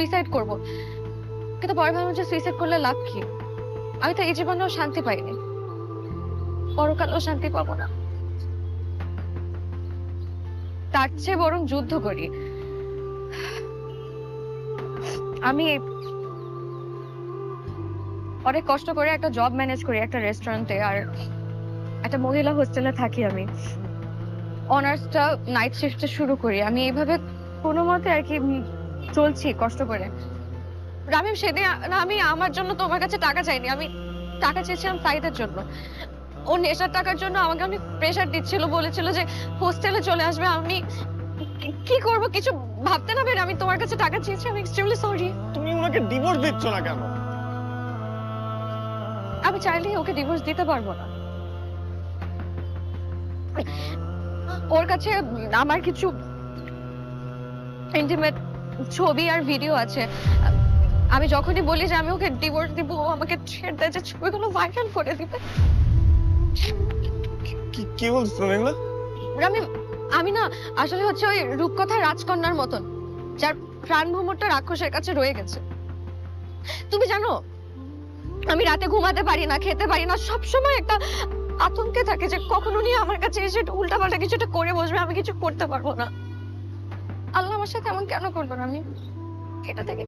Suicide করব, কিন্তু পরে ভাবলাম যে সুইসাইড করলে লাভ কি? আমি তো এই জীবনেও শান্তি পাইনি, পরকালেও শান্তি পাবো না। তার চেয়ে বরং যুদ্ধ করি। আমি অনেক কষ্ট করে একটা জব ম্যানেজ করি একটা রেস্টুরেন্টে, আর একটা মহিলা হোস্টেলে থাকি। আমি অনার্সটা নাইট শিফটে শুরু করি। আমি এইভাবে কোনো মতে আর কি চলছি কষ্ট করে। রামিম, সেদিন আমি আমার জন্য তোমার কাছে টাকা চাইনি, আমি টাকা চেয়েছিলাম সাইদের জন্য। ও নেশার টাকার জন্য আমাকে অনেক প্রেশার দিচ্ছিল, বলেছিল যে হোস্টেলে চলে আসবে। আমি কি করব কিছু ভাবতে না পেরে আমি তোমার কাছে টাকা চেয়েছি। আমি এক্সট্রিমলি সরি। তুমি ওনাকে ডিভোর্স দিচ্ছ না কেন? আমি চাইলেই ওকে ডিভোর্স দিতে পারবো না। ওর কাছে আমার কিছু ইন্টিমেট ছবি আর ভিডিও আছে। আমি যখনই বলি যে আমি ওকে ডিভোর্স দিব, ও আমাকে ছেড়ে দেয় যে ছবিগুলো ভাইরাল করে দিবে। কি বলছো তুমি এগুলো? রামিম, আমি না আসলে হচ্ছে ওই রূপকথা রাজকন্যার মতন, যার প্রাণ ভ্রমরটা রাক্ষসের কাছে রয়ে গেছে। তুমি জানো, আমি রাতে ঘুমাতে পারি না, খেতে পারি না, সবসময় একটা আতঙ্কে থাকে যে কখন উনি আমার কাছে এসে উল্টাপাল্টা কিছু একটা করে বসবে, আমি কিছু করতে পারবো না। আল্লাহ আমার সাথে এমন কেন করবেন? আমি এটা থেকে